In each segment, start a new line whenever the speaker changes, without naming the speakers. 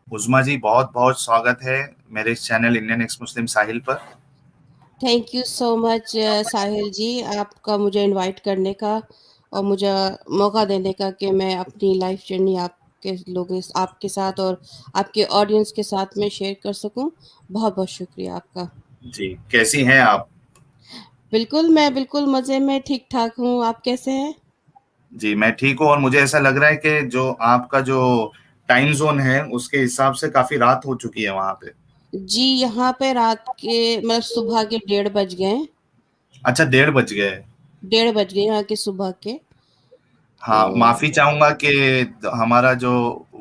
عظما جی، بہت بہت سواگت ہے میرے اس چینل انڈین ایکس مسلم ساحل پر.
Thank you so much Sahil ji, آپ کا مجھے انوائٹ کرنے کا اور مجھے موقع دینے کا کہ میں اپنی لائف جرنی آپ کے ساتھ اور آپ کے آڈینس کے ساتھ میں شیئر کر سکوں. بہت بہت شکریہ آپ کا.
جی، کیسی ہیں آپ؟
میں بالکل مزے میں ٹھیک ٹھاک ہوں. آپ کیسے ہیں؟
جی میں ٹھیک ہوں، اور مجھے ایسا لگ رہا ہے کہ جو آپ کا جو ٹائم زون ہے اس کے حساب سے کافی رات ہو چکی ہے وہاں پہ.
جی یہاں پہ رات کے مطلب صبح کے 1:30 بج گئے.
اچھا، 1:30 بج گئے.
1:30 بج گئے یہاں کے صبح کے. تو
ہاں، معافی چاہوں گا کہ ہمارا جو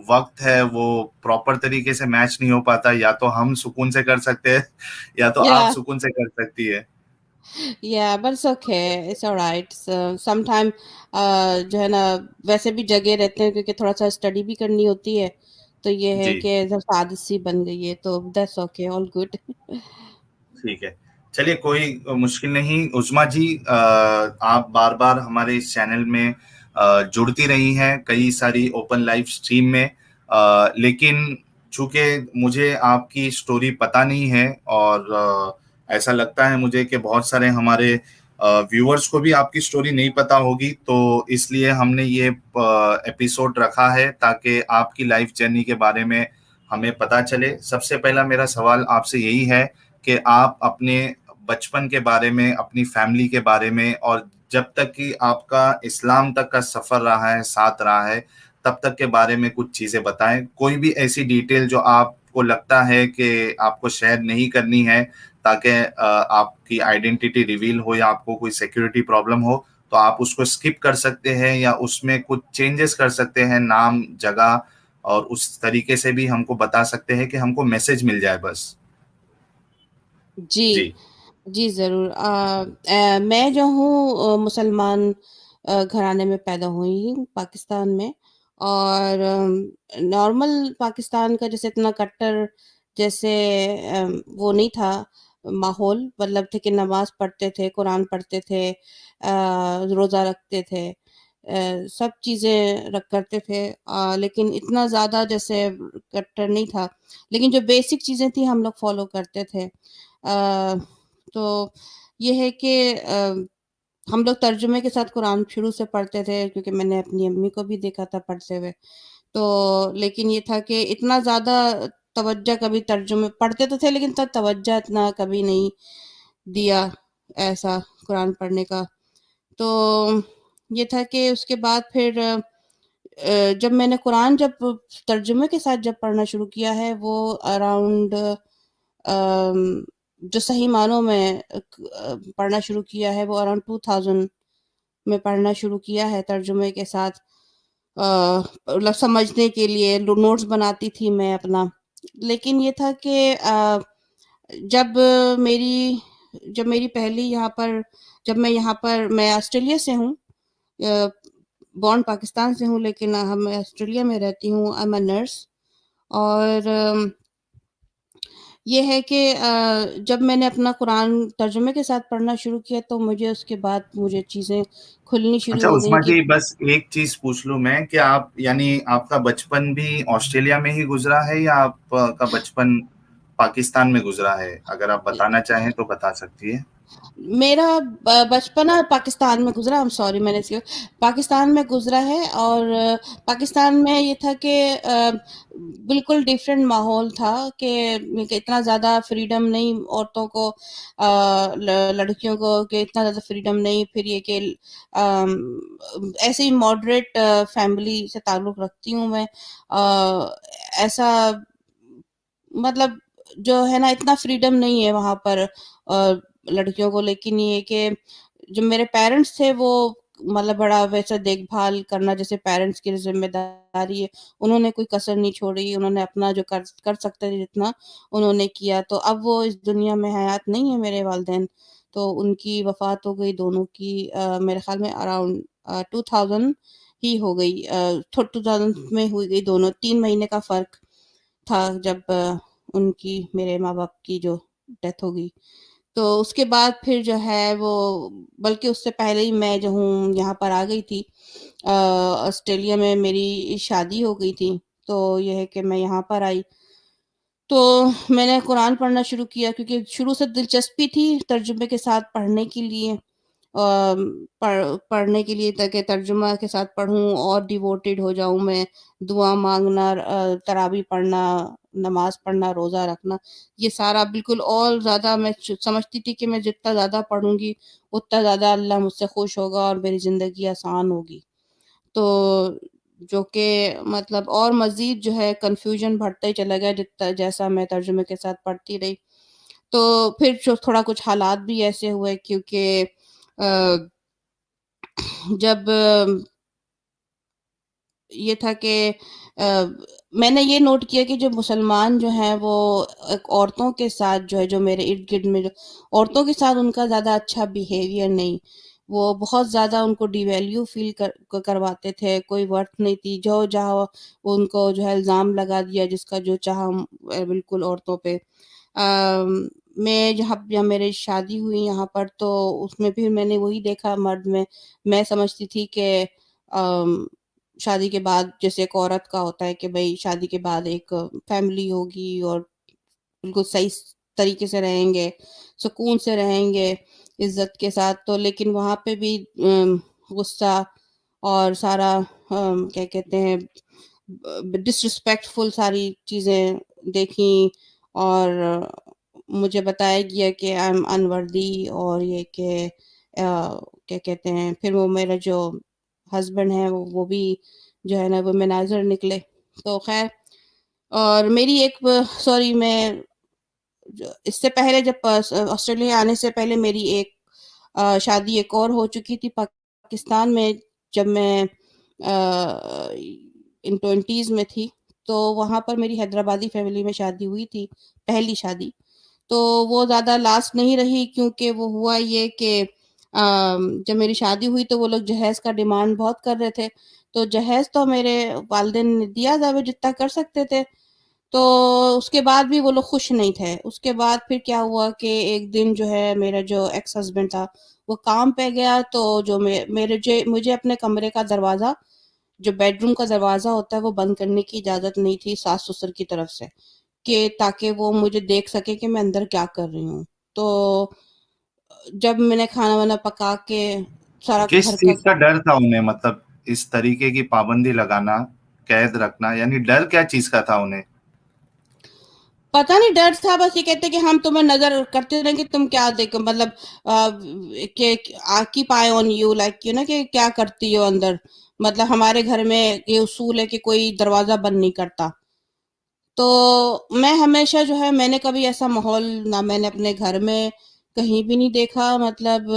وقت ہے وہ پراپر طریقے سے میچ نہیں ہو پاتا. یا تو ہم سکون سے کر سکتے ہیں یا تو آپ
یا
سکون سے کر سکتی ہے.
but it's okay, it's alright. So, sometime جو ہے نا ویسے بھی جگہ رہتے ہیں کیونکہ تھوڑا سا اسٹڈی بھی کرنی ہوتی ہے، تو یہ ہے
جی
کہ عادت سی بن گئی ہے، تو that's okay, all good.
ٹھیک ہے، چلیے کوئی مشکل نہیں. عظما جی، آپ بار بار ہمارے اس چینل میں جڑتی رہی ہیں کئی ساری اوپن لائف اسٹریم میں، لیکن چونکہ مجھے آپ کی سٹوری پتہ نہیں ہے، اور ایسا لگتا ہے مجھے کہ بہت سارے ہمارے ویورز کو بھی آپ کی سٹوری نہیں پتہ ہوگی، تو اس لیے ہم نے یہ ایپیسوڈ رکھا ہے تاکہ آپ کی لائف جرنی کے بارے میں ہمیں پتہ چلے. سب سے پہلا میرا سوال آپ سے یہی ہے کہ آپ اپنے بچپن کے بارے میں، اپنی فیملی کے بارے میں، اور جب تک کہ آپ کا اسلام تک کا سفر رہا ہے، ساتھ رہا ہے، تب تک کے بارے میں کچھ چیزیں بتائیں. کوئی بھی ایسی ڈیٹیل جو آپ کو لگتا ہے کہ آپ کو شیئر نہیں کرنی ہے تاکہ آپ کی آئیڈینٹی ریویل ہو یا آپ کو کوئی سیکیورٹی پرابلم ہو، تو آپ اس کو اسکپ کر سکتے ہیں یا اس میں کچھ چینجز کر سکتے ہیں، نام، جگہ، اور اس طریقے سے بھی ہم کو بتا سکتے ہیں کہ ہم کو میسج مل جائے بس.
جی
جی
جی ضرور. میں جو ہوں مسلمان گھرانے میں پیدا ہوئی ہوں پاکستان میں، اور نارمل پاکستان کا جیسے اتنا کٹر جیسے وہ نہیں تھا ماحول، مطلب تھے کہ نماز پڑھتے تھے، قرآن پڑھتے تھے، روزہ رکھتے تھے، سب چیزیں کرتے تھے، لیکن اتنا زیادہ جیسے کٹر نہیں تھا، لیکن جو بیسک چیزیں تھیں ہم لوگ فالو کرتے تھے. تو یہ ہے کہ ہم لوگ ترجمے کے ساتھ قرآن شروع سے پڑھتے تھے کیونکہ میں نے اپنی امی کو بھی دیکھا تھا پڑھتے ہوئے. تو لیکن یہ تھا کہ اتنا زیادہ توجہ کبھی ترجمے پڑھتے تو تھے لیکن تب توجہ اتنا کبھی نہیں دیا ایسا قرآن پڑھنے کا. تو یہ تھا کہ اس کے بعد پھر جب میں نے قرآن جب ترجمے کے ساتھ جب پڑھنا شروع کیا ہے، وہ اراؤنڈ جو صحیح معنوں میں پڑھنا شروع کیا ہے وہ اراؤنڈ 2000 میں پڑھنا شروع کیا ہے ترجمے کے ساتھ. سمجھنے کے لیے نوٹس بناتی تھی میں اپنا. لیکن یہ تھا کہ جب میری پہلی یہاں پر میں آسٹریلیا سے ہوں، بورن پاکستان سے ہوں، لیکن میں آسٹریلیا میں رہتی ہوں. I am a nurse. اور یہ ہے کہ جب میں نے اپنا قرآن ترجمے کے ساتھ پڑھنا شروع کیا تو مجھے اس کے بعد چیزیں کھلنی شروع
اچھا
ہو
عظما
گئیں کہ
جی، بس ایک چیز پوچھ لوں میں کہ آپ کا بچپن بھی آسٹریلیا میں ہی گزرا ہے یا آپ کا بچپن پاکستان میں گزرا ہے؟ اگر آپ بتانا چاہیں تو بتا سکتی ہے.
میرا بچپنا پاکستان میں گزرا. میں نے پاکستان میں گزرا ہے، اور پاکستان میں یہ تھا کہ بالکل ڈیفرنٹ ماحول تھا کہ اتنا زیادہ فریڈم نہیں عورتوں کو، لڑکیوں کو، کہ اتنا زیادہ فریڈم نہیں. پھر یہ کہ ایسے ہی ماڈریٹ فیملی سے تعلق رکھتی ہوں میں. ایسا مطلب جو ہے نا اتنا فریڈم نہیں ہے وہاں پر لڑکیوں کو. لیکن یہ کہ جو میرے پیرنٹس تھے وہ مطلب بڑا ویسا دیکھ بھال کرنا جیسے پیرنٹس کی ذمہ داری ہے، انہوں نے کوئی کسر نہیں چھوڑی. انہوں نے اپنا جو کر سکتے تھے جتنا انہوں نے کیا. تو اب وہ اس دنیا میں حیات نہیں ہے میرے والدین، تو ان کی وفات ہو گئی دونوں کی. میرے خیال میں اراؤنڈ 2000 ہی ہو گئی. 2000 میں ہوئی گئی دونوں. 3 مہینے کا فرق تھا جب ان کی، میرے ماں باپ کی جو ڈیتھ ہو گئی. تو اس کے بعد پھر جو ہے وہ، بلکہ اس سے پہلے ہی میں جو ہوں یہاں پر آ گئی تھی. آسٹریلیا میں میری شادی ہو گئی تھی. تو یہ ہے کہ میں یہاں پر آئی تو میں نے قرآن پڑھنا شروع کیا کیونکہ شروع سے دلچسپی تھی ترجمے کے ساتھ پڑھنے کے لیے، پڑھنے کے لیے تاکہ ترجمہ کے ساتھ پڑھوں اور ڈیووٹیڈ ہو جاؤں میں، دعا مانگنا، تراویح پڑھنا، نماز پڑھنا، روزہ رکھنا، یہ سارا بالکل اور زیادہ میں سمجھتی تھی کہ میں جتنا زیادہ پڑھوں گی اتنا زیادہ اللہ مجھ سے خوش ہوگا اور میری زندگی آسان ہوگی. تو جو کہ مطلب اور مزید جو ہے کنفیوژن بڑھتا ہی چلا گیا جتنا جیسا میں ترجمے کے ساتھ پڑھتی رہی. تو پھر تھوڑا کچھ حالات بھی ایسے ہوئے کیونکہ جب یہ تھا کہ میں نے یہ نوٹ کیا کہ جو مسلمان جو ہیں وہ عورتوں کے ساتھ جو ہے جو میرے ارد گرد میں جو عورتوں کے ساتھ ان کا زیادہ اچھا بیہیویئر نہیں، وہ بہت زیادہ ان کو ڈی ویلیو فیل کرواتے تھے، کوئی ورتھ نہیں تھی، جو جہاں ان کو جو ہے الزام لگا دیا جس کا جو چاہا بالکل عورتوں پہ. میں جہاں میری شادی ہوئی یہاں پر تو اس میں بھی میں نے وہی دیکھا مرد میں سمجھتی تھی کہ شادی کے بعد جیسے ایک عورت کا ہوتا ہے کہ بھائی شادی کے بعد ایک فیملی ہوگی اور بالکل صحیح طریقے سے رہیں گے، سکون سے رہیں گے، عزت کے ساتھ. تو لیکن وہاں پہ بھی غصہ اور سارا کیا کہتے ہیں ڈسرسپیکٹفل ساری چیزیں دیکھیں اور مجھے بتایا گیا کہ آئی ایم انوردی اور یہ کہ کیا کہتے ہیں پھر وہ میرا جو ہسبینڈ ہے وہ بھی جو ہے نا وہ مناظر نکلے. تو خیر اور میری ایک سوری میں اس سے پہلے جب آسٹریلیا آنے سے پہلے میری ایک شادی ایک اور ہو چکی تھی پاکستان میں جب میں ان 20s میں تھی. تو وہاں پر میری حیدرآبادی فیملی میں شادی ہوئی تھی، پہلی شادی. تو وہ زیادہ لاسٹ نہیں رہی کیونکہ وہ ہوا یہ کہ جب میری شادی ہوئی تو وہ لوگ جہیز کا ڈیمانڈ بہت کر رہے تھے. تو جہیز تو میرے والدین نے دیا تھا وہ جتنا کر سکتے تھے. تو اس کے بعد بھی وہ لوگ خوش نہیں تھے. اس کے بعد پھر کیا ہوا کہ ایک دن جو ہے میرا جو ایکس ہسبینڈ تھا وہ کام پہ گیا تو جو مجھے اپنے کمرے کا دروازہ جو بیڈ روم کا دروازہ ہوتا ہے وہ بند کرنے کی اجازت نہیں تھی ساس سسر کی طرف سے کہ تاکہ وہ مجھے دیکھ سکے کہ میں اندر کیا کر رہی ہوں. تو جب میں نے کھانا وانا پکا کے سارا
کس
گھر کا
چیز کا ڈر تھا انہیں، مطلب اس طریقے کی پابندی لگانا، قید رکھنا، یعنی ڈر کیا چیز کا تھا انہیں؟
پتہ نہیں ڈر تھا، بس یہ کہتے کہ ہم تمہیں نظر کرتے رہیں گے تم کیا دیکھو مطلب کہ keep eye on you like you نا کہ کیا کرتی ہو اندر. مطلب ہمارے گھر میں یہ اصول ہے کہ کوئی دروازہ بند نہیں کرتا. تو میں ہمیشہ جو ہے میں نے کبھی ایسا ماحول نہ میں نے اپنے گھر میں کہیں بھی نہیں دیکھا مطلب.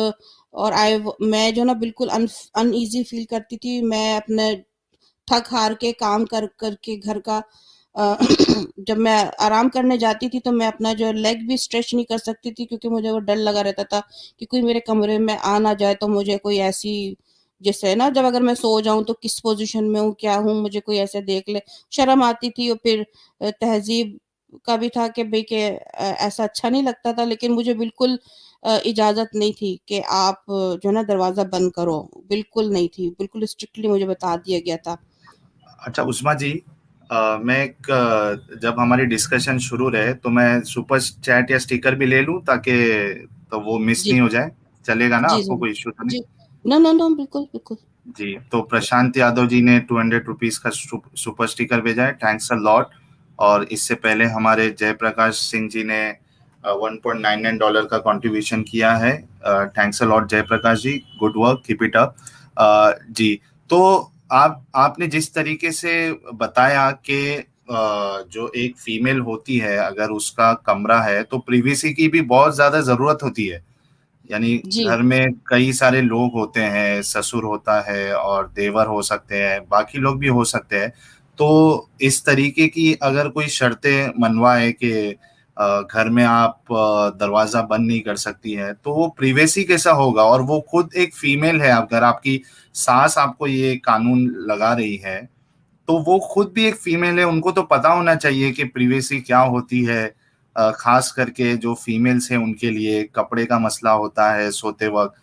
اور میں جو نا بالکل ان ایزی فیل کرتی تھی. میں اپنے تھک ہار کے کام کر کر کے گھر کا جب میں آرام کرنے جاتی تھی تو میں اپنا جو لیگ بھی اسٹریچ نہیں کر سکتی تھی کیونکہ مجھے وہ ڈر لگا رہتا تھا کہ کوئی میرے کمرے میں آ نہ جائے تو مجھے کوئی ایسی جیسے نا جب اگر میں سو جاؤں تو کس پوزیشن میں ہوں کیا ہوں مجھے کوئی ایسے دیکھ لے. شرم آتی تھی. اور پھر تہذیب کا بھی تھا کہ بھئی کہ ایسا اچھا نہیں لگتا تھا لیکن مجھے بالکل اجازت نہیں تھی کہ آپ جو نا دروازہ بند کرو، بالکل نہیں تھی، بالکل اسٹرکٹلی مجھے بتا دیا گیا تھا.
اچھا عثما جی، میں جب ہماری ڈسکشن شروع رہے تو میں سپر چیٹ یا سٹیکر بھی لے لوں تاکہ تو وہ مس
جی
نہیں ہو جائے، چلے گا نا؟
جی
آپ کو کوئی ایشو تو نہیں؟
جی نو نو نو بالکل بالکل.
جی، تو پرشانت یادو جی نے 200 روپیز کا سپر سٹیکر بھیجا ہے، تھینکس اے لاٹ. اور اس سے پہلے ہمارے جے پرکاش سنگھ جی نے $1.99 کا کنٹریبیوشن کیا ہے. Thanks a lot Jai Prakash ji, good work, keep it up. جی، تو آپ نے جس طریقے سے بتایا کہ جو ایک فیمیل ہوتی ہے اگر اس کا کمرہ ہے تو پریویسی کی بھی بہت زیادہ ضرورت ہوتی ہے. یعنی
جی
گھر میں کئی سارے لوگ ہوتے ہیں، سسر ہوتا ہے اور دیور ہو سکتے ہیں، باقی لوگ بھی ہو سکتے ہیں. تو اس طریقے کی اگر کوئی شرطیں منوائے کہ گھر میں آپ دروازہ بند نہیں کر سکتی ہے تو وہ پریویسی کیسا ہوگا؟ اور وہ خود ایک فیمیل ہے، اگر آپ کی ساس آپ کو یہ قانون لگا رہی ہے تو وہ خود بھی ایک فیمیل ہے، ان کو تو پتا ہونا چاہیے کہ پریویسی کیا ہوتی ہے. خاص کر کے جو فیمیلز ہیں ان کے لیے کپڑے کا مسئلہ ہوتا ہے سوتے وقت.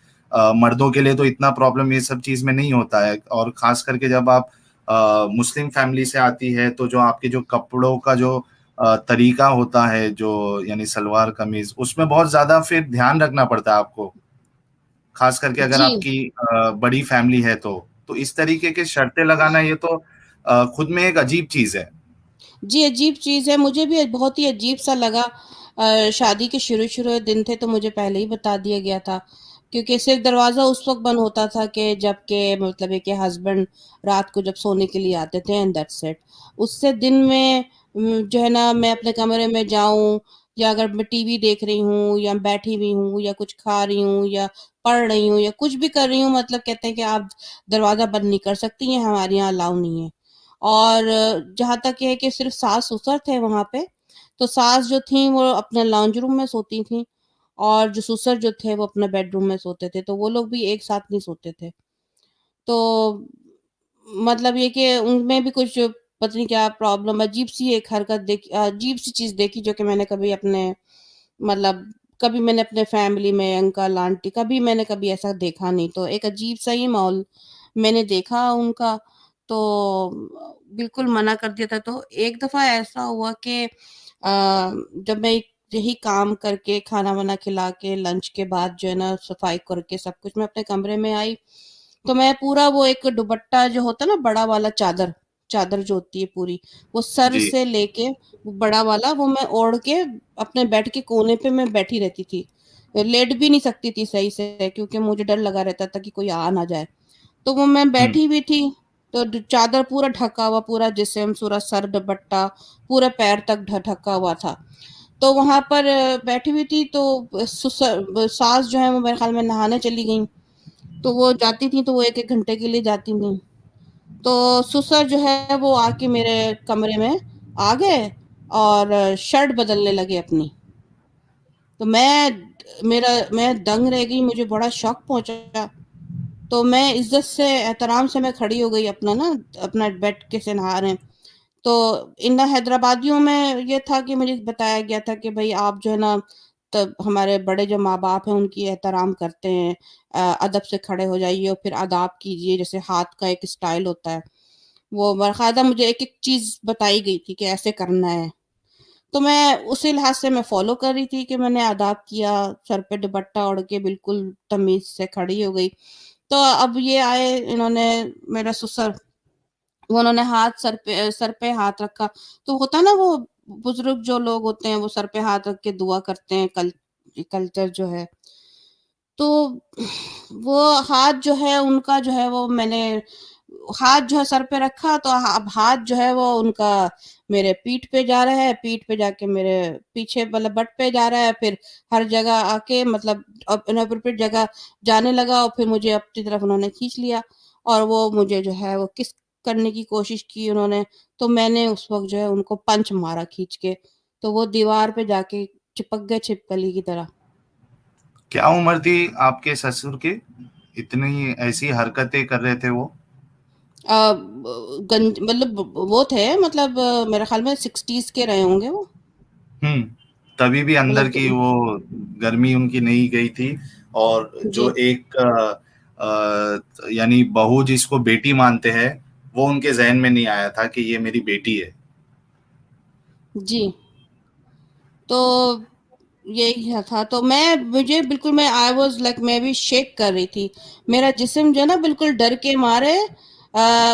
مردوں کے لیے تو اتنا پرابلم یہ سب چیز میں نہیں ہوتا ہے. اور خاص کر کے جب آپ مسلم فیملی سے آتی ہے تو جو آپ کے جو کپڑوں کا جو طریقہ ہوتا ہے جو یعنی سلوار قمیض، اس میں بہت زیادہ پھر دھیان رکھنا پڑتا ہے آپ کو، خاص کر کے اگر
جی
آپ کی بڑی فیملی ہے تو اس طریقے کے شرطیں لگانا یہ تو خود میں ایک عجیب چیز ہے.
جی عجیب چیز ہے، مجھے بھی بہت ہی عجیب سا لگا. شادی کے شروع دن تھے تو مجھے پہلے ہی بتا دیا گیا تھا، کیونکہ صرف دروازہ اس وقت بند ہوتا تھا کہ جب کہ مطلب ہے کہ ہسبینڈ رات کو جب سونے کے لیے آتے تھے اینڈ دیٹس اٹ. اس سے دن میں جو ہے نا میں اپنے کمرے میں جاؤں، یا اگر میں ٹی وی دیکھ رہی ہوں یا بیٹھی ہوئی ہوں یا کچھ کھا رہی ہوں یا پڑھ رہی ہوں یا کچھ بھی کر رہی ہوں، مطلب کہتے ہیں کہ آپ دروازہ بند نہیں کر سکتی، یہ ہمارے یہاں الاؤ نہیں ہے. اور جہاں تک یہ ہے کہ صرف ساس سسر تھے وہاں پہ، تو ساس جو تھیں وہ اپنے لاؤنج روم میں سوتی تھیں، اور جو سسر جو تھے وہ اپنے بیڈ روم میں سوتے تھے، تو وہ لوگ بھی ایک ساتھ نہیں سوتے تھے. تو مطلب یہ کہ ان میں بھی کچھ پتہ نہیں کیا پرابلم، عجیب سی ایک حرکت دیکھی، عجیب سی چیز دیکھی جو کہ میں نے کبھی اپنے مطلب کبھی میں نے اپنے فیملی میں انکل آنٹی کبھی میں نے کبھی ایسا دیکھا نہیں. تو ایک عجیب سا ہی ماحول میں نے دیکھا ان کا، تو بالکل منع کر دیا تھا. تو ایک دفعہ ایسا ہوا کہ جب میں یہی کام کر کے کھانا وانا کھلا کے لنچ کے بعد جو ہے نا صفائی کر کے سب کچھ میں اپنے کمرے میں آئی، تو میں پورا وہ ایک دوپٹہ جو ہوتا ہے نا بڑا والا چادر جو ہوتی ہے پوری، وہ سر
جی.
سے لے کے وہ بڑا والا وہ میں اوڑھ کے اپنے بیڈ کے کونے پہ میں بیٹھی رہتی تھی. لیٹ بھی نہیں سکتی تھی صحیح سے کیونکہ مجھے ڈر لگا رہتا تھا کہ کوئی آ نہ جائے. تو وہ میں
ہوں.
بیٹھی ہوئی تھی، تو چادر پورا ڈھکا ہوا، پورا جسم پورا سر دوپٹہ پورے پیر تک ڈھکا ہوا تھا. تو وہاں پر بیٹھی ہوئی تھی، تو ساس جو ہے وہ میرے خیال میں نہانے چلی گئیں. تو وہ جاتی تھی تو وہ ایک ایک گھنٹے کے لیے جاتی تھیں. تو سسر جو ہے وہ آ کے میرے کمرے میں آ گئے اور شرٹ بدلنے لگے اپنی. تو میں دنگ رہ گئی، مجھے بڑا شوق پہنچا. تو میں عزت سے احترام سے میں کھڑی ہو گئی، اپنا بیڈ کے سے نہا رہے ہیں. تو ان حیدرآبادیوں میں یہ تھا کہ مجھے بتایا گیا تھا کہ بھائی آپ جو ہے نا تب ہمارے بڑے جو ماں باپ ہیں ان کی احترام کرتے ہیں، ادب سے کھڑے ہو جائیے اور پھر آداب کیجیے، جیسے ہاتھ کا ایک اسٹائل ہوتا ہے وہ باقاعدہ مجھے ایک ایک چیز بتائی گئی تھی کہ ایسے کرنا ہے. تو میں اسی لحاظ سے میں فالو کر رہی تھی کہ میں نے آداب کیا، سر پہ دوپٹہ اوڑھ کے بالکل تمیز سے کھڑی ہو گئی. تو اب یہ آئے انہوں نے میرا سسر، وہ انہوں نے سر پہ ہاتھ رکھا. تو ہوتا نا وہ بزرگ جو لوگ ہوتے ہیں وہ سر پہ ہاتھ رکھ کے دعا کرتے ہیں، کلچر جو ہے. تو وہ ہاتھ جو ہے ان کا جو ہے وہ میں نے ہاتھ جو ہے سر پہ رکھا، تو اب ہاتھ جو ہے وہ ان کا میرے پیٹھ پہ جا رہا ہے، پیٹھ پہ جا کے میرے پیچھے مطلب بٹ پہ جا رہا ہے، پھر ہر جگہ آ کے مطلب انپروپریٹ جگہ جانے لگا، اور پھر مجھے اپنی طرف انہوں نے کھینچ لیا اور وہ مجھے جو ہے وہ کس کرنے کی کوشش کی انہوں نے. تو میں نے اس وقت جو ہے ان کو پنچ مارا کھینچ کے، تو وہ دیوار پہ جا کے چپک گئے چھپکلی کی طرح.
کیا عمر تھی آپ کے سسر کی، اتنی ایسی حرکتیں کر رہے تھے وہ؟
مطلب وہ تھے مطلب میرے خیال میں 60s کے رہے ہوں گے وہ.
تبھی بھی اندر
مطلب
کی وہ گرمی ان کی نہیں گئی تھی، اور جو
جی
ایک یعنی بہو جس کو بیٹی مانتے ہیں وہ ان کے ذہن میں نہیں آیا تھا کہ یہ میری بیٹی ہے.
جی. تو یہی تھا. تو مجھے بالکل میں آئی واز لائک میں بھی شیک کر رہی تھی، میرا جسم جو ہے نا بالکل ڈر کے مارے.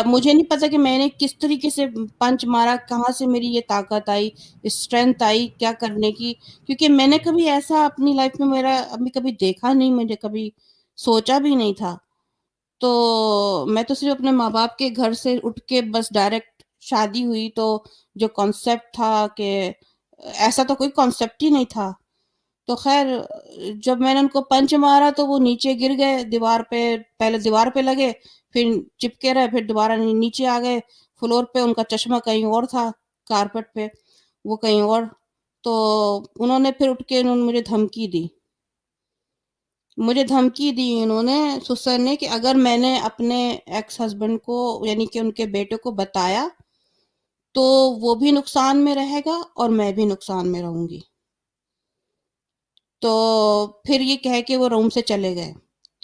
مجھے نہیں پتا کہ میں نے کس طریقے سے پنچ مارا، کہاں سے میری یہ طاقت آئی، اسٹرینتھ آئی کیا کرنے کی، کیونکہ میں نے کبھی ایسا اپنی لائف میں میرا ابھی کبھی دیکھا نہیں، مجھے کبھی سوچا بھی نہیں تھا. تو میں تو صرف اپنے ماں باپ کے گھر سے اٹھ کے بس ڈائریکٹ شادی ہوئی، تو جو کانسیپٹ تھا کہ ایسا تو کوئی کانسیپٹ ہی نہیں تھا. تو خیر جب میں نے ان کو پنچ مارا تو وہ نیچے گر گئے دیوار پہ، پہلے دیوار پہ لگے، پھر چپکے رہے، پھر دوبارہ نیچے آ گئے فلور پہ. ان کا چشمہ کہیں اور تھا کارپٹ پہ، وہ کہیں اور. تو انہوں نے پھر اٹھ کے انہوں نے مجھے دھمکی دی انہوں نے سسر نے کہ اگر میں نے اپنے ایکس ہسبینڈ کو یعنی کہ ان کے بیٹے کو بتایا تو وہ بھی نقصان میں رہے گا اور میں بھی نقصان میں رہوں گی. تو پھر یہ کہہ کے وہ روم سے چلے گئے.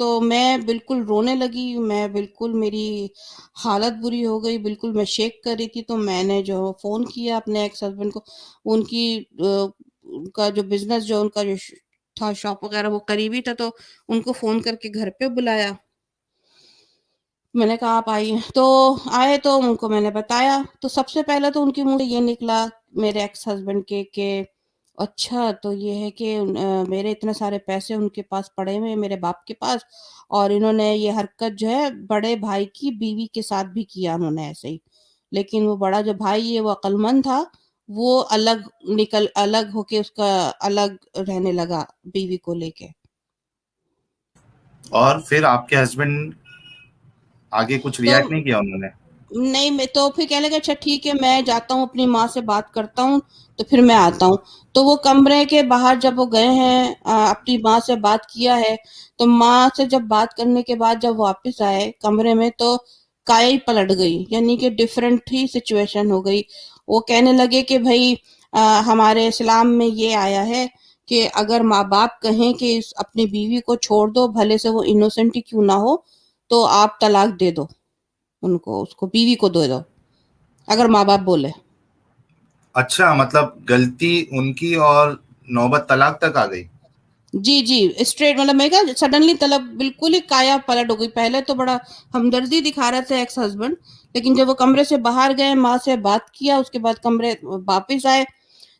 تو میں بالکل رونے لگی، میں بالکل میری حالت بری ہو گئی، بالکل میں شیک کر رہی تھی. تو میں نے جو فون کیا اپنے ایکس ہسبینڈ کو، ان کی ان کا جو بزنس جو ان کا جو تھا شاپ وغیرہ وہ قریبی تھا، تو ان کو فون کر کے گھر پہ بلایا. میں نے کہا آپ آئیے. تو آئے تو ان کو میں نے بتایا. تو سب سے پہلے تو ان کے منہ سے یہ نکلا میرے ایکس ہسبینڈ کے کہ اچھا تو یہ ہے کہ میرے اتنے سارے پیسے ان کے پاس پڑے ہوئے میرے باپ کے پاس، اور انہوں نے یہ حرکت جو ہے بڑے بھائی کی بیوی کے ساتھ بھی کیا انہوں نے ایسے ہی. لیکن وہ بڑا جو بھائی ہے وہ عقل مند تھا، وہ الگ ہو کے اس کا الگ رہنے لگا بیوی کو لے کے.
اور پھر آپ کے ہسبینڈ آگے کچھ
تو
ریئیکٹ نہیں کیا انہوں نے؟
نہیں، میں تو پھر کہنے لگا اچھا ٹھیک ہے میں جاتا ہوں اپنی ماں سے بات کرتا ہوں تو پھر میں آتا ہوں. تو وہ کمرے کے باہر جب وہ گئے ہیں اپنی ماں سے بات کیا ہے، تو ماں سے جب بات کرنے کے بعد جب واپس آئے کمرے میں تو کائی پلٹ گئی، یعنی کہ ڈیفرنٹ ہی سچویشن ہو گئی. وہ کہنے لگے کہ بھائی ہمارے اسلام میں یہ آیا ہے کہ اگر ماں باپ کہیں کہ اپنی بیوی کو چھوڑ دو بھلے سے وہ انوسنٹ ہی کیوں نہ ہو، تو آپ طلاق دے دو ان کو، اس کو بیوی کو دے دو اگر ماں باپ بولے.
اچھا، مطلب غلطی ان کی اور نوبت طلاق تک آ گئی.
جی جی اسٹریٹ، مطلب میں کہا سڈنلی طلب بالکل ہی کایا پلٹ ہو گئی. پہلے تو بڑا ہمدردی دکھا رہے تھے ایکس ہسبینڈ، لیکن جب وہ کمرے سے باہر گئے ماں سے بات کیا اس کے بعد کمرے واپس آئے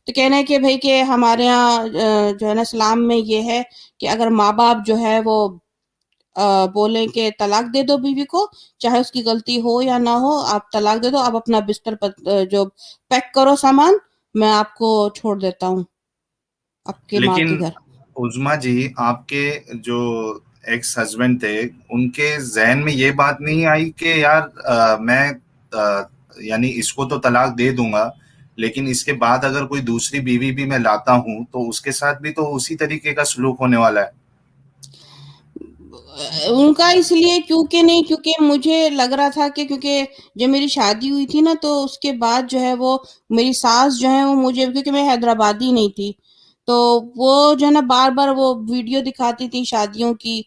تو کہنا ہے کہ بھائی کہ ہمارے ہاں جو ہے نا اسلام میں یہ ہے کہ اگر ماں باپ جو ہے وہ بولیں کہ طلاق دے دو بیوی کو، چاہے اس کی غلطی ہو یا نہ ہو، آپ طلاق دے دو، آپ اپنا بستر جو پیک کرو سامان، میں آپ کو چھوڑ دیتا ہوں آپ کے ماں کے
لیکن
گھر.
عظما جی، آپ کے جو ایکس ہسبینڈ تھے ان کے ذہن میں یہ بات نہیں آئی کہ یار میں یعنی اس کو تو طلاق دے دوں گا، لیکن اس کے بعد اگر کوئی دوسری بیوی بھی میں لاتا ہوں تو اس کے ساتھ بھی تو اسی طریقے کا سلوک ہونے والا ہے؟
ان کا اس لیے کیونکہ مجھے لگ رہا تھا کہ کیونکہ جب میری شادی ہوئی تھی نا تو اس کے بعد جو ہے وہ میری ساس جو ہے وہ مجھے، کیونکہ میں حیدرآبادی نہیں تھی، تو وہ جو ہے نا بار بار وہ ویڈیو دکھاتی تھی شادیوں کی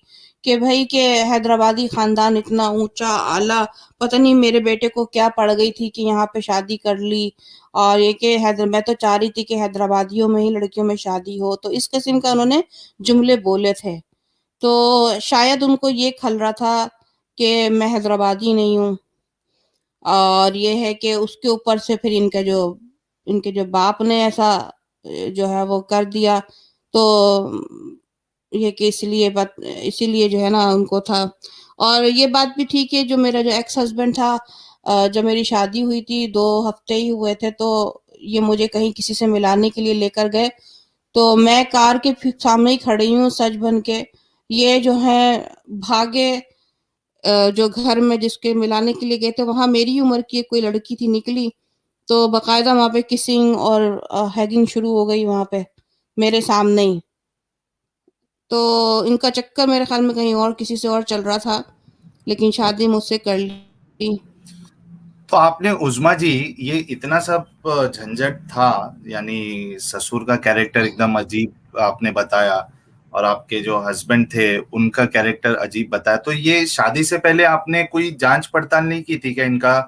کہ بھائی کہ حیدرآبادی خاندان اتنا اونچا اعلیٰ، پتہ نہیں میرے بیٹے کو کیا پڑ گئی تھی کہ یہاں پہ شادی کر لی، اور یہ کہ میں تو چاہ رہی تھی کہ حیدرآبادیوں میں ہی لڑکیوں میں شادی ہو. تو اس قسم کا انہوں نے جملے بولے تھے. تو شاید ان کو یہ کھل رہا تھا کہ میں حیدرآبادی نہیں ہوں، اور یہ ہے کہ اس کے اوپر سے پھر ان کے جو باپ نے ایسا جو ہے وہ کر دیا، تو یہ کہ اسی لیے جو ہے نا ان کو تھا. اور یہ بات بھی ٹھیک ہے، جو میرا جو ایکس ہسبینڈ تھا جب میری شادی ہوئی تھی 2 ہفتے ہی ہوئے تھے تو یہ مجھے کہیں کسی سے ملانے کے لیے لے کر گئے، تو میں کار کے سامنے ہی کھڑی ہوں سج بن کے، یہ جو ہے بھاگے جو گھر میں جس کے ملانے کے لیے گئے تھے وہاں میری عمر کی کوئی لڑکی تھی نکلی، تو باقاعدہ وہاں پہ کسنگ اور ہیگنگ شروع ہو گئی وہاں پہ میرے سامنے ہی. تو ان کا چکر میرے خیال میں کہیں اور کسی سے اور چل رہا تھا، لیکن شادی مجھ سے کر لی.
تو آپ نے عظما جی یہ اتنا سب جھنجٹ تھا، یعنی سسر کا کیریکٹر ایک دم عجیب آپ نے بتایا، اور آپ کے جو ہسبینڈ تھے ان کا کیریکٹر عجیب بتایا، تو یہ شادی سے پہلے آپ نے کوئی جانچ پڑتال نہیں کی تھی کہ ان کا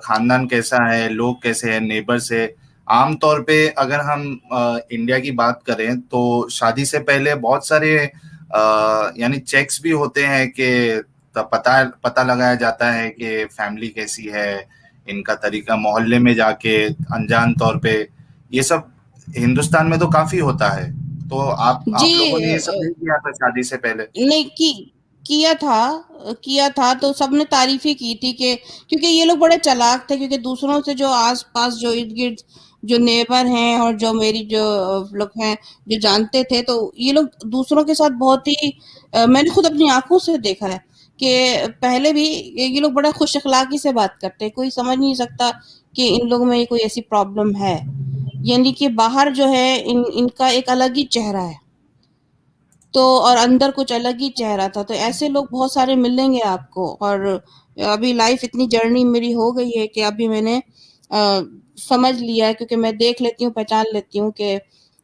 خاندان کیسا ہے، لوگ کیسے ہیں، نیبر سے؟ عام طور پہ اگر ہم انڈیا کی بات کریں تو شادی سے پہلے بہت سارے یعنی چیکس بھی ہوتے ہیں کہ پتہ لگایا جاتا ہے کہ فیملی کیسی ہے، ان کا طریقہ، محلے میں جا کے انجان طور پہ، یہ سب ہندوستان میں تو کافی ہوتا ہے. تو
جی
آپ لوگوں نے یہ سب نہیں کیا تھا شادی سے پہلے؟
نہیں کیا تھا تو سب نے تعریف ہی کی تھی کہ کیونکہ یہ لوگ بڑے چالاک تھے، کیونکہ دوسروں سے جو آس پاس جو ارد گرد جو نیبر ہیں اور جو میری جو لوگ ہیں جو جانتے تھے، تو یہ لوگ دوسروں کے ساتھ بہت ہی میں نے خود اپنی آنکھوں سے دیکھا ہے کہ پہلے بھی یہ لوگ بڑا خوش اخلاقی سے بات کرتے ہیں، کوئی سمجھ نہیں سکتا کہ ان لوگوں میں کوئی ایسی پرابلم ہے، یعنی کہ باہر جو ہے ان کا ایک الگ ہی چہرہ ہے تو، اور اندر کچھ الگ ہی چہرہ تھا. تو ایسے لوگ بہت سارے ملیں گے آپ کو. اور ابھی لائف اتنی جرنی میری ہو گئی ہے کہ ابھی میں نے سمجھ لیا ہے، کیونکہ میں دیکھ لیتی ہوں، پہچان لیتی ہوں کہ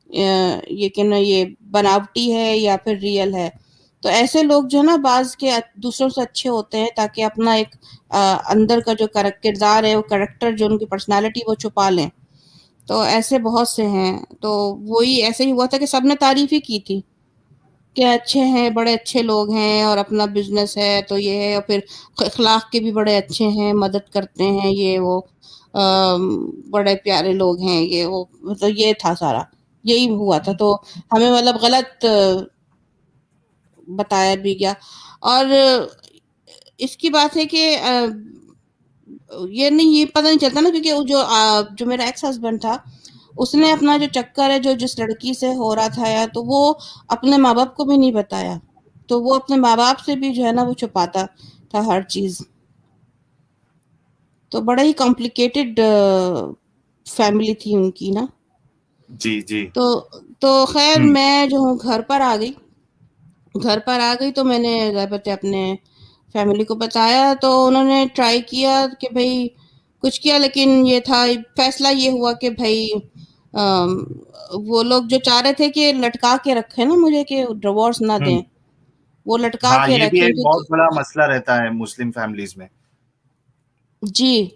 یہ کہ نا یہ بناوٹی ہے یا پھر ریئل ہے. تو ایسے لوگ جو ہے نا بعض کے دوسروں سے اچھے ہوتے ہیں تاکہ اپنا ایک اندر کا جو کردار ہے، وہ کریکٹر جو ان کی پرسنالٹی وہ چھپا لیں. تو ایسے بہت سے ہیں. تو وہی ایسے ہی ہوا تھا کہ سب نے تعریف ہی کی تھی کہ اچھے ہیں، بڑے اچھے لوگ ہیں اور اپنا بزنس ہے تو یہ ہے، اور پھر اخلاق کے بھی بڑے اچھے ہیں، مدد کرتے ہیں، یہ وہ بڑے پیارے لوگ ہیں، یہ وہ مطلب یہ تھا سارا، یہی ہوا تھا. تو ہمیں مطلب غلط بتایا بھی گیا. اور اس کی بات ہے کہ یہ پتہ نہیں چلتا نا، کیونکہ وہ جو میرا ایکس ہسبینڈ تھا، اس نے اپنا جو چکر ہے جو جس لڑکی سے ہو رہا تھا یا تو وہ اپنے ماں باپ کو بھی نہیں بتایا. تو وہ اپنے ماں باپ سے بھی جو ہے نا وہ چھپاتا تھا ہر چیز. تو بڑا ہی کمپلیکیٹڈ فیملی تھی ان کی نا.
جی جی.
تو خیر میں جو ہوں گھر پر آ گئی تو میں نے اپنے فیملی کو بتایا. تو انہوں نے ٹرائی کیا کہ بھائی کچھ کیا، لیکن یہ تھا فیصلہ یہ ہوا کہ بھائی وہ لوگ جو چاہ رہے تھے کہ لٹکا کے رکھے نا مجھے، کہ ڈیورس نہ دیں، وہ لٹکا
ہاں
کے
یہ بھی
رکھیں.
ایک بہت بڑا مسئلہ رہتا ہے مسلم فیملیز میں.
جی.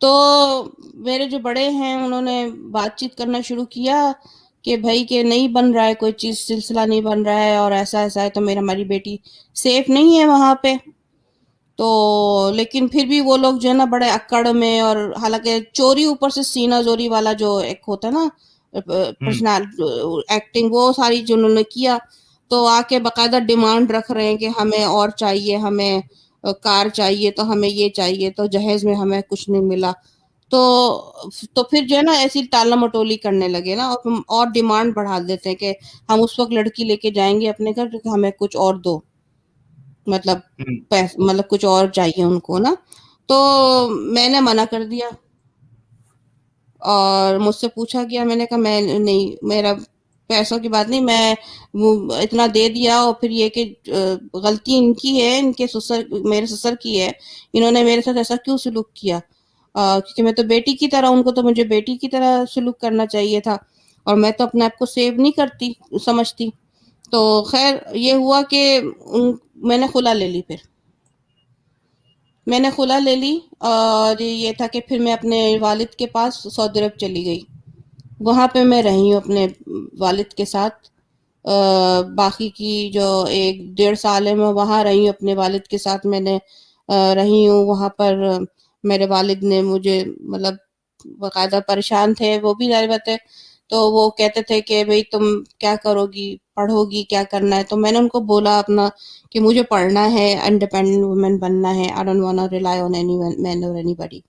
تو میرے جو بڑے ہیں انہوں نے بات چیت کرنا شروع کیا کہ بھائی کہ نہیں بن رہا ہے کوئی چیز، سلسلہ نہیں بن رہا ہے اور ایسا ہے، تو ہماری بیٹی سیف نہیں ہے وہاں پہ. تو لیکن پھر بھی وہ لوگ جو ہے نا بڑے اکڑ میں، اور حالانکہ چوری اوپر سے سینہ زوری والا جو ایک ہوتا ہے نا پرسنال ایکٹنگ، وہ ساری جو انہوں نے کیا. تو آ کے باقاعدہ ڈیمانڈ رکھ رہے ہیں کہ ہمیں اور چاہیے، ہمیں کار چاہیے، تو ہمیں یہ چاہیے، تو جہیز میں ہمیں کچھ نہیں ملا. تو پھر جو ہے نا ایسی ٹالا مٹولی کرنے لگے نا، اور ڈیمانڈ بڑھا دیتے ہیں کہ ہم اس وقت لڑکی لے کے جائیں گے اپنے گھر تو ہمیں کچھ اور دو، مطلب کچھ اور چاہیے ان کو نا. تو میں نے منع کر دیا اور مجھ سے پوچھا گیا، میں نے کہا میں نہیں، میرا پیسوں کی بات نہیں، میں اتنا دے دیا. اور پھر یہ کہ غلطی ان کی ہے، ان کے میرے سسر کی ہے، انہوں نے میرے ساتھ ایسا کیوں سلوک کیا، کیونکہ میں تو بیٹی کی طرح، ان کو تو مجھے بیٹی کی طرح سلوک کرنا چاہیے تھا، اور میں تو اپنے آپ کو سیو نہیں سمجھتی. تو خیر یہ ہوا کہ میں نے خلا لے لی. پھر میں نے خلا لے لی، اور یہ تھا کہ پھر میں اپنے والد کے پاس سعودی عرب چلی گئی. وہاں پہ میں رہی ہوں اپنے والد کے ساتھ. باقی کی جو 1.5 سال ہے میں وہاں رہی ہوں اپنے والد کے ساتھ. میں نے رہی ہوں وہاں پر. میرے والد نے مجھے مطلب باقاعدہ پریشان تھے وہ بھی، ظاہر بات ہے. تو وہ کہتے تھے کہ بھئی تم کیا کرو گی، پڑھو گی، کیا کرنا ہے. تو میں نے ان کو بولا اپنا کہ مجھے پڑھنا ہے، انڈیپینڈنٹ وومن بننا ہے. I don't wanna rely on any man or anybody.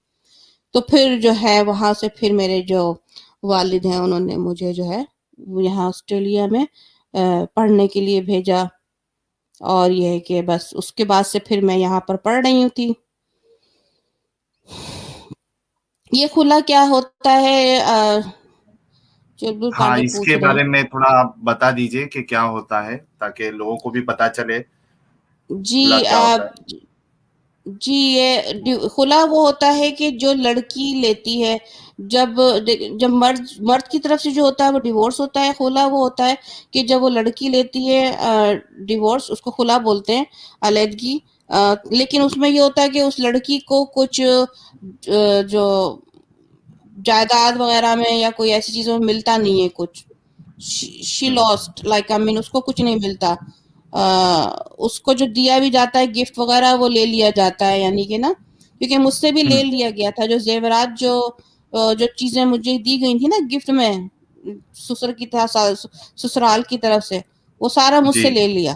تو پھر جو ہے وہاں سے پھر میرے جو والد ہیں انہوں نے مجھے جو ہے یہاں آسٹریلیا میں پڑھنے کے لیے بھیجا. اور یہ ہے کہ بس اس کے بعد سے پھر میں یہاں پر پڑھ رہی ہوں تھی. یہ خلا کیا ہوتا ہے؟ چلبل
ہاں
پانڈے
اس
پوچھ
کے
رہے ہیں.
بارے میں تھوڑا آپ بتا دیجئے کہ کیا ہوتا ہے تاکہ لوگوں کو بھی پتا چلے
جی
کھلا کیا ہوتا ہے.
جی یہ خلا وہ ہوتا ہے کہ جو لڑکی لیتی ہے، جب مرد کی طرف سے جو ہوتا ہے وہ ڈیورس ہوتا ہے. خلا وہ ہوتا ہے کہ جب وہ لڑکی لیتی ہے ڈیورس، اس کو خلا بولتے ہیں، علیحدگی. لیکن اس میں یہ ہوتا ہے کہ اس لڑکی کو کچھ جو جائیداد وغیرہ میں یا کوئی ایسی چیزوں میں ملتا نہیں ہے کچھ. شی لاسٹ لائک اس کو کچھ نہیں ملتا. اس کو جو دیا بھی جاتا ہے گفٹ وغیرہ وہ لے لیا جاتا ہے، یعنی کہ نا، کیونکہ مجھ سے بھی لے لیا گیا تھا جو زیورات جو چیزیں مجھے دی گئی تھی نا گفٹ میں سسرال کی طرف سے، وہ سارا مجھ سے
جی
لے لیا،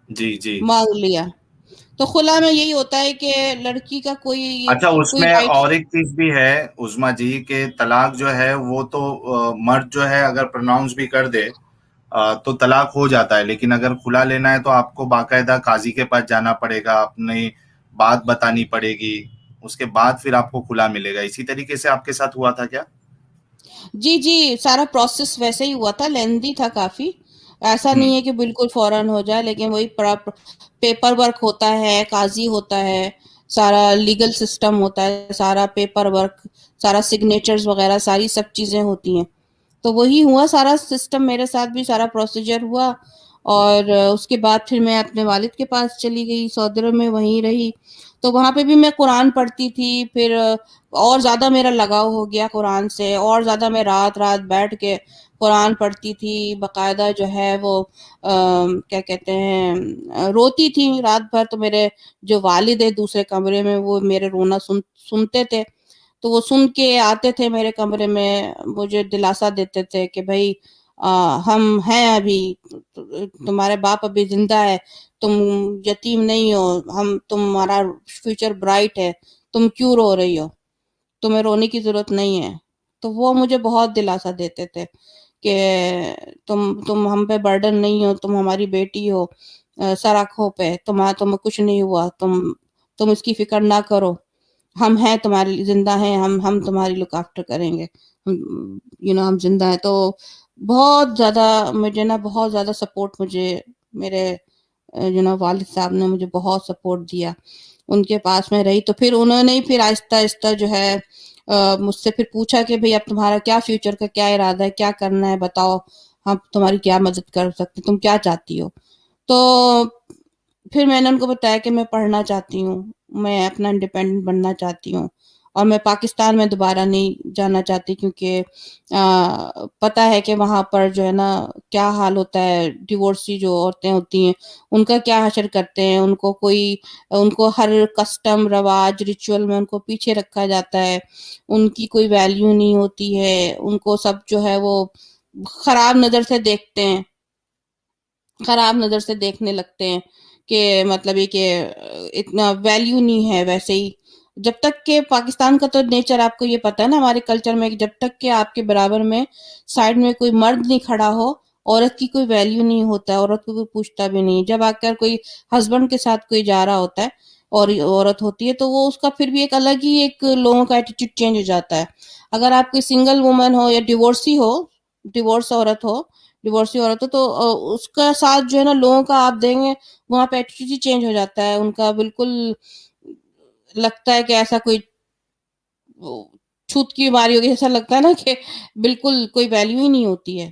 جی جی.
مانگ لیا. تو خلا میں یہی ہوتا ہے کہ لڑکی کا
اچھا اس
کوئی
میں
رائٹ.
اور ایک چیز بھی ہے عظما جی کہ طلاق جو ہے وہ تو مرد جو ہے اگر پروناؤنس بھی کر دے تو طلاق ہو جاتا ہے، لیکن اگر کھلا لینا ہے تو آپ کو باقاعدہ قاضی کے پاس جانا پڑے گا، اپنی بات بتانی پڑے گی، اس کے بعد پھر آپ کو کھلا ملے گا. اسی طریقے سے آپ کے ساتھ ہوا تھا کیا؟
جی سارا پروسیس ویسے ہی ہوا تھا، لیندی تھا کافی. ایسا
ہوں
نہیں ہے کہ بالکل فوراً ہو جائے، لیکن وہی پیپر ورک ہوتا ہے، قاضی ہوتا ہے، سارا لیگل سسٹم ہوتا ہے، سارا پیپر ورک، سارا سگنیچرز وغیرہ ساری سب چیزیں ہوتی ہیں. تو وہی ہوا سارا سسٹم میرے ساتھ بھی، سارا پروسیجر ہوا. اور اس کے بعد پھر میں اپنے والد کے پاس چلی گئی سعودی عرب میں، وہیں رہی، تو وہاں پہ بھی میں قرآن پڑھتی تھی. پھر اور زیادہ میرا لگاؤ ہو گیا قرآن سے، اور زیادہ میں رات رات بیٹھ کے قرآن پڑھتی تھی، باقاعدہ جو ہے وہ کیا کہتے ہیں روتی تھی رات بھر. تو میرے جو والد ہے دوسرے کمرے میں، وہ میرے رونا سنتے تھے، تو وہ سن کے آتے تھے میرے کمرے میں، مجھے دلاسا دیتے تھے کہ بھائی ہم ہیں ابھی، تمہارے باپ ابھی زندہ ہے، تم یتیم نہیں ہو، تمہارا فیوچر برائٹ ہے، تم کیوں رو رہی ہو، تمہیں رونے کی ضرورت نہیں ہے. تو وہ مجھے بہت دلاسا دیتے تھے کہ تم ہم پہ برڈن نہیں ہو، تم ہماری بیٹی ہو، سر آنکھوں پہ، تمہیں کچھ نہیں ہوا، تم اس کی فکر نہ کرو، ہم ہیں تمہاری، زندہ ہیں ہم تمہاری لک آفٹر کریں گے، ہم زندہ ہیں. تو بہت زیادہ مجھے نا، بہت زیادہ سپورٹ مجھے میرے والد صاحب نے مجھے بہت سپورٹ دیا. ان کے پاس میں رہی تو پھر انہوں نے پھر آہستہ آہستہ جو ہے مجھ سے پھر پوچھا کہ بھئی اب تمہارا کیا فیوچر کا کیا ارادہ ہے، کیا کرنا ہے، بتاؤ، ہم تمہاری کیا مدد کر سکتے، تم کیا چاہتی ہو. تو پھر میں نے ان کو بتایا کہ میں پڑھنا چاہتی ہوں، میں اپنا انڈیپینڈنٹ بننا چاہتی ہوں، اور میں پاکستان میں دوبارہ نہیں جانا چاہتی، کیونکہ پتہ ہے کہ وہاں پر جو ہے نا کیا حال ہوتا ہے، ڈیورسی جو عورتیں ہوتی ہیں ان کا کیا حشر کرتے ہیں، ان کو ہر کسٹم رواج ریچول میں ان کو پیچھے رکھا جاتا ہے، ان کی کوئی ویلیو نہیں ہوتی ہے، ان کو سب جو ہے وہ خراب نظر سے دیکھتے ہیں، خراب نظر سے دیکھنے لگتے ہیں، کہ مطلب یہ کہ اتنا ویلیو نہیں ہے. ویسے ہی جب تک کہ پاکستان کا تو نیچر آپ کو یہ پتا ہے نا، ہمارے کلچر میں، کہ جب تک کہ آپ کے برابر میں سائڈ میں کوئی مرد نہیں کھڑا ہو، عورت کی کوئی ویلیو نہیں ہوتا ہے، عورت کو کوئی پوچھتا بھی نہیں. جب آ کر کوئی ہسبینڈ کے ساتھ کوئی جا رہا ہوتا ہے اور عورت ہوتی ہے، تو وہ اس کا پھر بھی ایک الگ ہی ایک لوگوں کا ایٹیٹیوڈ چینج ہو جاتا ہے. اگر آپ کوئی سنگل وومن ہو یا ڈیورسی ہو، ڈیورس عورت ہو ڈیورسی عورت ہو، تو اس کا ساتھ جو ہے نا لوگوں کا آپ دیں گے، وہاں پہ ایٹیٹیوڈ ہی چینج ہو جاتا ہے ان کا، بالکل لگتا ہے کہ ایسا کوئی چھوت کی بیماری ہوگی، ایسا لگتا ہے نا کہ بالکل کوئی ویلیو ہی نہیں ہوتی ہے.